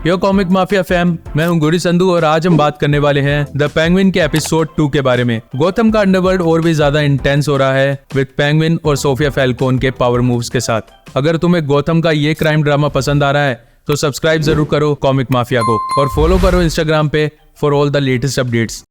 यो comic mafia fam, मैं हूं गुरी संधू और आज हम बात करने वाले हैं द पेंगुइन के एपिसोड 2 के बारे में। गौथम का अंडरवर्ल्ड और भी ज्यादा इंटेंस हो रहा है विद पेंगुइन और सोफिया फैल्कोन के पावर मूव्स के साथ। अगर तुम्हें गौथम का ये क्राइम ड्रामा पसंद आ रहा है तो सब्सक्राइब जरूर करो कॉमिक माफिया को और फॉलो करो इंस्टाग्राम पे for all the latest updates.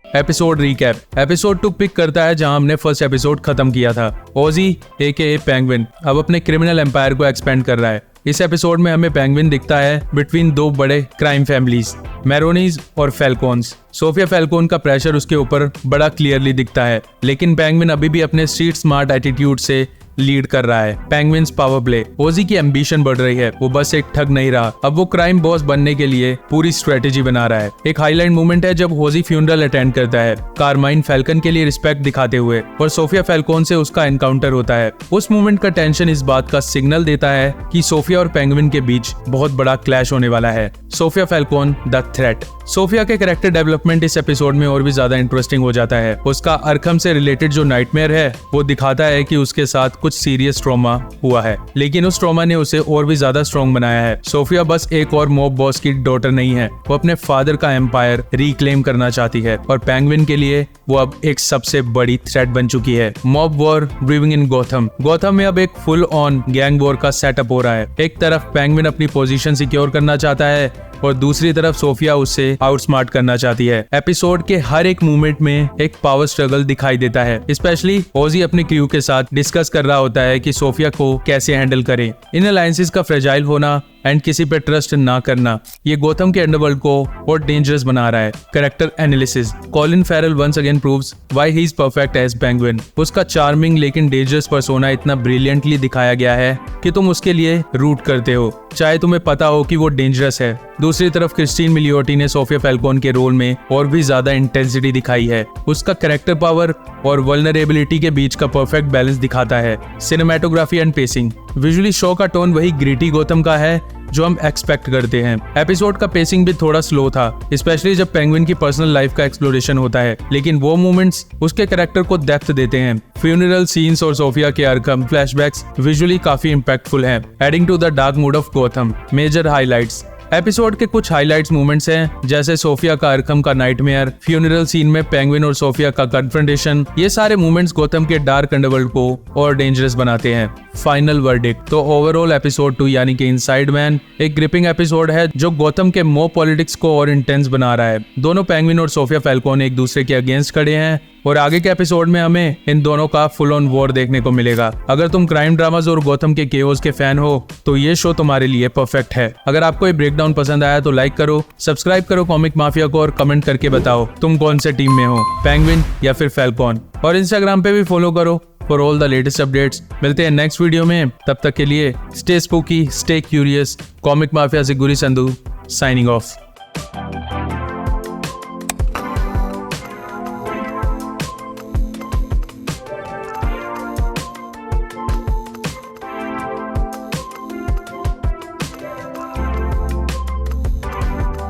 Episode recap. Episode 2 pick करता है जहां हमने फर्स्ट एपिसोड खत्म किया था। ओजी एके पेंगुइन अब अपने क्रिमिनल एम्पायर को एक्सपेंड कर रहा है। इस एपिसोड में हमें पेंगुइन दिखता है बिटवीन दो बड़े क्राइम फैमिलीज, मैरोनीज और फैल्कोन्स। सोफिया फैल्कोन का प्रेशर उसके ऊपर बड़ा क्लियरली दिखता है, लेकिन पेंगुइन अभी भी अपने स्ट्रीट स्मार्ट एटीट्यूड से लीड कर रहा है। Penguins power play. ओजी की एम्बिशन बढ़ रही है, वो बस एक ठग नहीं रहा, अब वो क्राइम बॉस बनने के लिए पूरी स्ट्रेटेजी बना रहा है। एक हाईलाइट मोमेंट है जब ओजी फ्यूनरल अटेंड करता है, कारमाइन फैल्कन के लिए रिस्पेक्ट दिखाते हुए, और सोफिया फैल्कोन से उसका एनकाउंटर होता है। उस मोमेंट का टेंशन इस बात का सिग्नल देता है कि सोफिया और पेंगुइन के बीच बहुत बड़ा क्लैश होने वाला है। Sophia Falcone the threat. Sophia के कैरेक्टर डेवलपमेंट इस एपिसोड में और भी ज्यादा इंटरेस्टिंग हो जाता है। उसका अरखम से रिलेटेड जो नाइटमेयर है वो दिखाता है कि उसके साथ कुछ सीरियस ट्रॉमा हुआ है, लेकिन उस ट्रॉमा ने उसे और भी ज्यादा स्ट्रॉन्ग बनाया है। सोफिया बस एक और मॉब बॉस की डॉटर नहीं है, वो अपने फादर का एम्पायर रिक्लेम करना चाहती है और पेंगुइन के लिए वो अब एक सबसे बड़ी थ्रेट बन चुकी है। मॉब वॉर ब्रीविंग इन गौथम। गौथम में अब एक फुल ऑन गैंग वॉर का सेटअप हो रहा है। एक तरफ पेंगुइन अपनी पोजीशन सिक्योर करना चाहता है और दूसरी तरफ सोफिया उससे आउटस्मार्ट करना चाहती है। एपिसोड के हर एक मूवमेंट में एक पावर स्ट्रगल दिखाई देता है। स्पेशली ओजी अपने क्रू के साथ डिस्कस कर रहा होता है कि सोफिया को कैसे हैंडल करे। इन अलायंसेस का फ्रेजाइल होना एंड किसी पे ट्रस्ट ना करना, ये गौथम के अंडरवर्ल्ड को और डेंजरस बना रहा है। Character analysis. Colin Farrell once again proves why he is perfect as Penguin. उसका चार्मिंग लेकिन डेंजरस पर्सोना इतना ब्रिलियंटली दिखाया गया है कि तुम उसके लिए रूट करते हो, चाहे तुम्हें पता हो कि वो डेंजरस है। दूसरी तरफ क्रिस्टीन मिलियोटी ने सोफिया फैल्कोन के रोल में और भी ज्यादा इंटेंसिटी दिखाई है। उसका कैरेक्टर पावर और वल्नरेबिलिटी के बीच का परफेक्ट बैलेंस दिखाता है। Cinematography and pacing. Visually show का टोन वही ग्रिटी गौथम का है जो हम एक्सपेक्ट करते हैं। एपिसोड का पेसिंग भी थोड़ा स्लो था, स्पेशली जब पेंगुइन की पर्सनल लाइफ का एक्सप्लोरेशन होता है, लेकिन वो मोमेंट्स उसके कैरेक्टर को डेप्थ देते हैं। फ्यूनरल सीन्स और सोफिया के अरकम फ्लैशबैक्स विजुअली काफी इंपैक्टफुल हैं, adding to the dark mood of Gotham. Major highlights. Episode के कुछ हाइलाइट्स मोमेंट्स हैं, जैसे सोफिया का अरकम का नाइटमेयर, फ्यूनरल सीन में पेंगुइन और सोफिया का कन्फ्रंटेशन। ये सारे मोमेंट्स गौथम के डार्क अंडरवर्ल्ड को और डेंजरस बनाते हैं। Final verdict. तो ओवरऑल एपिसोड 2 यानी कि इनसाइड मैन एक ग्रिपिंग एपिसोड है जो गौथम के मॉब पॉलिटिक्स को और इंटेंस बना रहा है। दोनों पेंगुइन और सोफिया फैल्कोन एक दूसरे के अगेंस्ट खड़े हैं और आगे के एपिसोड में हमें इन दोनों का फुल ऑन वॉर देखने को मिलेगा। अगर तुम क्राइम ड्रामास और गौथम के केओस के फैन हो तो ये शो तुम्हारे लिए परफेक्ट है। अगर आपको ये ब्रेकडाउन पसंद आया तो लाइक करो, सब्सक्राइब करो कॉमिक माफिया को और कमेंट करके बताओ तुम कौन से टीम में हो, पेंगुइन या फिर फैल्कोन। और इंस्टाग्राम पे भी फॉलो करो for all the latest updates. मिलते हैं नेक्स्ट वीडियो में, तब तक के लिए stay spooky, stay curious. Comic mafia से गुरी संधू साइनिंग ऑफ।